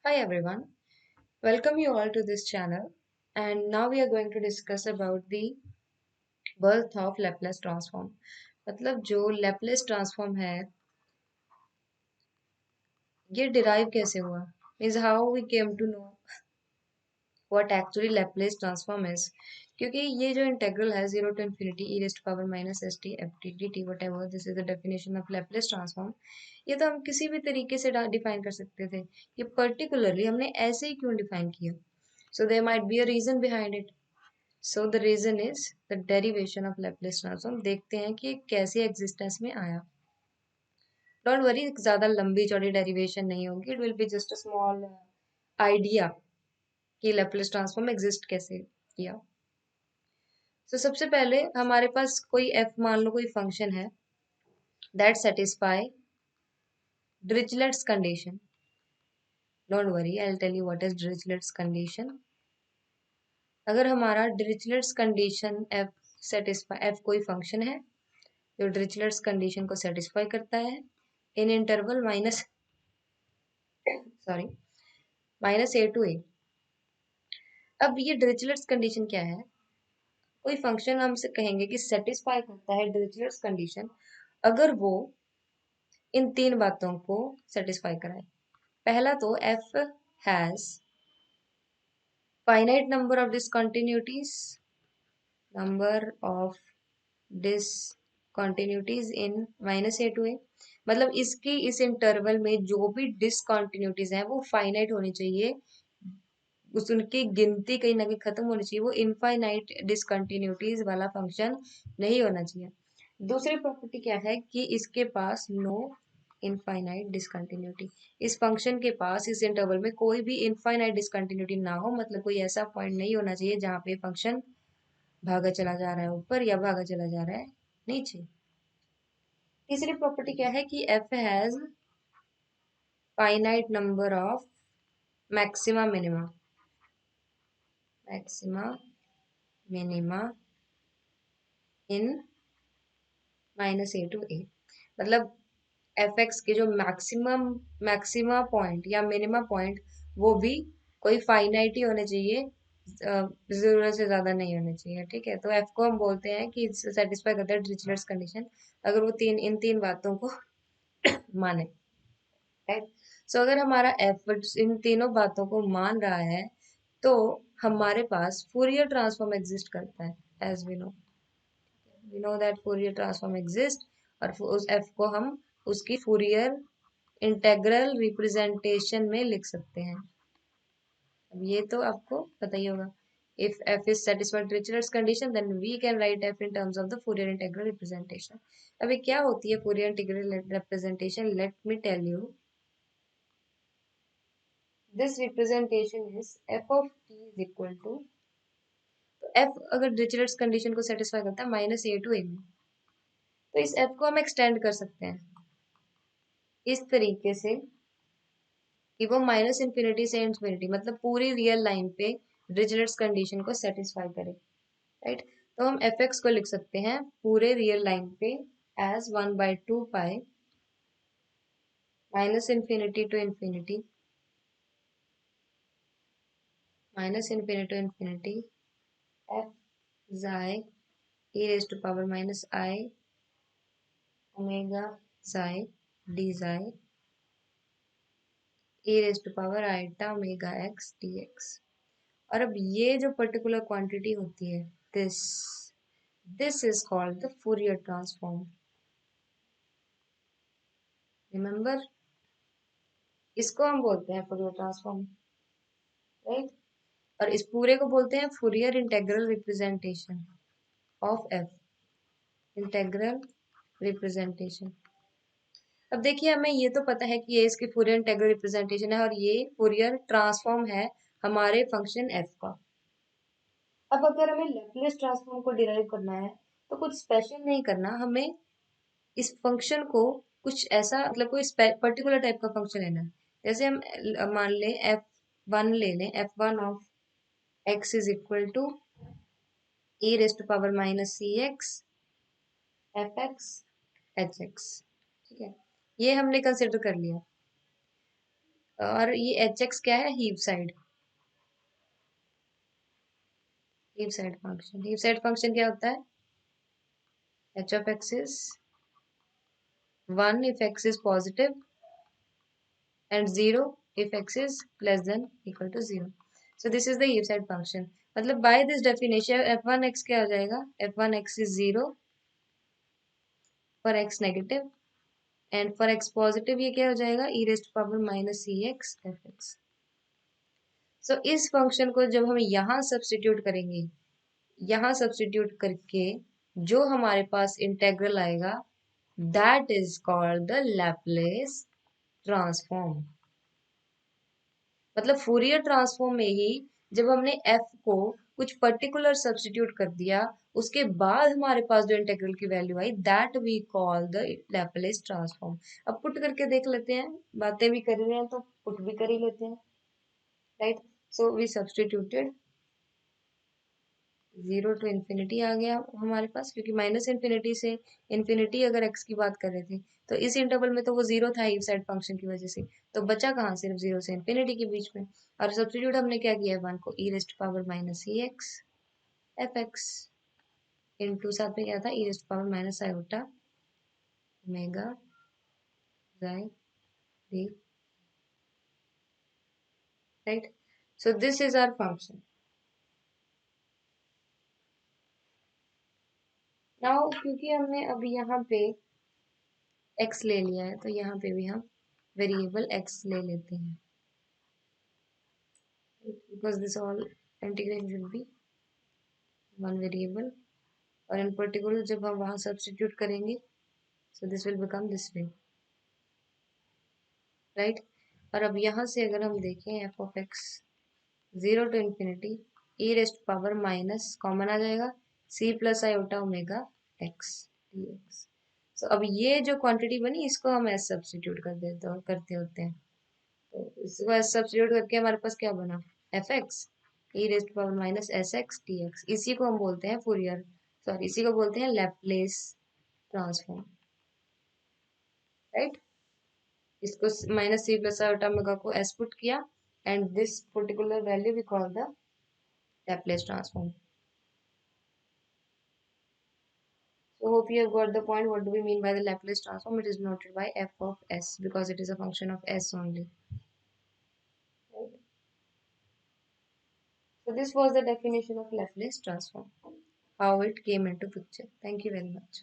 Hi everyone, welcome you all to this channel and now we are going to discuss about the birth of Laplace transform. मतलब जो Laplace transform है ये derive कैसे हुआ is how we came to know what actually Laplace transform is. क्योंकि ये जो integral है 0 to infinity e raised to power minus st ft dt whatever this is the definition of Laplace transform. ये तो हम किसी भी तरीके से डिफाइन कर सकते थे, ये पर्टिकुलरली हमने ऐसे ही क्यों डिफाइन किया? So there might be a reason behind it. So the reason is the derivation of Laplace transform. देखते हैं कि कैसे एग्जिस्टेंस में आया. डोंट वरी, ज्यादा लंबी चौड़ी डेरिवेशन नहीं होगी. It will be just a small idea कि Laplace ट्रांसफॉर्म एग्जिस्ट कैसे किया. तो सबसे पहले हमारे पास कोई f मान लो कोई फंक्शन है that satisfy Dirichlet's condition. Don't worry, I will tell you what is Dirichlet's condition. अगर हमारा Dirichlet's कंडीशन f कोई फंक्शन है जो Dirichlet's कंडीशन को सेटिस्फाई करता है in interval minus a to a. अब ये Dirichlet's कंडीशन क्या है? कोई फंक्शन हमसे कहेंगे कि सेटिस्फाई करता है Dirichlet's कंडीशन अगर वो इन तीन बातों को सेटिस्फाई कराए. पहला तो f has finite number of discontinuities in minus a to a. मतलब इसकी इस इंटरवल में जो भी डिसकंटिन्यूटीज हैं वो फाइनाइट होनी चाहिए, उनकी गिनती कहीं ना कहीं खत्म होनी चाहिए. वो इनफाइनाइट डिसकंटिन्यूटीज वाला फंक्शन नहीं होना चाहिए. दूसरी प्रॉपर्टी क्या है कि इसके पास नो इनफाइनाइट डिसकंटिन्यूटी. इस फंक्शन के पास इस इंटरवल में कोई भी इनफाइनाइट डिसकंटिन्यूटी ना हो, मतलब कोई ऐसा पॉइंट नहीं होना चाहिए जहाँ पे फंक्शन भागा चला जा रहा है ऊपर या भागा चला जा रहा है नीचे. तीसरी प्रॉपर्टी क्या है कि f has finite number of maxima minima in minus a to a. मतलब एफ एक्स के जो मैक्सिमा पॉइंट या मिनिमा पॉइंट वो भी कोई फाइनाइट ही होने चाहिए, जरूरत से ज्यादा नहीं होने चाहिए. ठीक है, तो एफ को हम बोलते हैं कि सेटिस्फाई करता है डिरिचलेट्स कंडीशन अगर वो इन तीन बातों को माने. राइट. सो अगर हमारा एफ इन तीनों बातों को मान रहा है तो हमारे पास फूरियर ट्रांसफॉर्म एग्जिस्ट करता है. As we know that Fourier transform exist, और उस एफ को हम उसकी फूरियर इंटेग्रल रिप्रेजेंटेशन में लिख सकते हैं. अब ये तो आपको पता ही होगा. if f is satisfied Dirichlet's condition then we can write f in terms of the Fourier integral representation. अभी क्या होती है Fourier integral representation? Let me tell you. This representation is f of t is equal to, तो f अगर Dirichlet's condition को satisfy करता है minus a to ए में, तो इस f को हम एक्सटेंड कर सकते हैं इस तरीके से कि वो माइनस इन्फिनिटी से इन्फिनिटी, मतलब पूरी रियल लाइन पे Dirichlet's कंडीशन को सेटिस्फाई करे. राइट. तो हम एफ एक्स को लिख सकते हैं पूरे रियल लाइन पे as 1/2 pi minus infinity to infinity f xi e raise to power minus i omega xi d xi e raise to power iota omega x d x. और अब ये जो पर्टिकुलर क्वांटिटी होती है this this is called the Fourier transform. Remember, इसको हम बोलते हैं फूरियर ट्रांसफॉर्म. राइट. और इस पूरे को बोलते हैं Fourier integral representation of F. Integral representation. अब देखिए, हमें ये तो पता है कि ये इसकी फूरियर इंटेग्रल रिप्रेजेंटेशन है और ये फूरियर ट्रांसफॉर्म है हमारे फंक्शन एफ का. अब अगर हमें लैप्लेस ट्रांसफॉर्म को डिराइव करना है तो कुछ स्पेशल नहीं करना, हमें इस फंक्शन को कुछ ऐसा, मतलब कोई पर्टिकुलर टाइप का फंक्शन लेना है. जैसे हम मान लें f1 ले लें, f1 of x is equal to e raise to power minus C X F X H X. ठीक है, ये हमने कंसिडर कर लिया. और ये एच एक्स क्या है, heave side function. Heave side function क्या होता है, H of x is 1 if x is positive and 0 if x is less than equal to 0. So this is the eve side function. मतलब by this definition f1x क्या हो जाएगा, f1x is 0 for x negative and for x positive ये क्या हो जाएगा, e raised to power minus ex fx. So इस function को जब हम यहाँ सब्स्टिट्यूट करेंगे, यहाँ सब्स्टिट्यूट करके जो हमारे पास इंटेग्रल आएगा that is called the Laplace transform. मतलब फूरियर ट्रांसफॉर्म में ही जब हमने एफ को कुछ पर्टिकुलर सब्स्टिट्यूट कर दिया, उसके बाद हमारे पास जो इंटीग्रल की वैल्यू आई that we call the Laplace transform. अब पुट करके देख लेते हैं, बातें भी कर रहे हैं तो पुट भी कर ही लेते हैं, right. So we substituted 0 to ∞ आ गया हमारे पास, क्योंकि माइनस इन्फिनिटी से इन्फिनिटी अगर एक्स की बात कर रहे थे तो इस इंटरवल में तो वो जीरो था हीव साइड फंक्शन की वजह से, तो बचा कहाँ, सिर्फ 0 से इन्फिनिटी के बीच में। और सब्स्टिट्यूट हमने क्या किया, 1 को e raised power minus e x F x into साथ में क्या था, e raised power minus iota omega xi d, right. So this is our function. Now क्योंकि हमने अभी यहाँ पे x ले लिया है तो यहाँ पे भी हम वेरिएबल x ले लेते हैं, because this all integration should be one variable, और in particular जब हम वहाँ substitute करेंगे so this will become this way, right। और अब यहाँ से अगर हम देखें f of x 0 to infinity e raised to power minus common आ जाएगा c plus iota omega x dx। so अब ये जो क्वांटिटी बनी इसको हम s सब्स्टिट्यूट करते होते हैं, तो इसको s सब्स्टिट्यूट करके हमारे पास क्या बना, f x e raised power minus s x d x. इसी को हम बोलते हैं फूरियर, सॉरी इसी को बोलते हैं लैपलेस ट्रांसफॉर्म, राइट। इसको minus C plus iota omega को एस पुट किया and this particular value we call the Laplace transform. So hope you have got the point. What do we mean by the Laplace transform? It is noted by f of s because it is a function of s only. Right? So this was the definition of Laplace transform, how it came into picture. Thank you very much.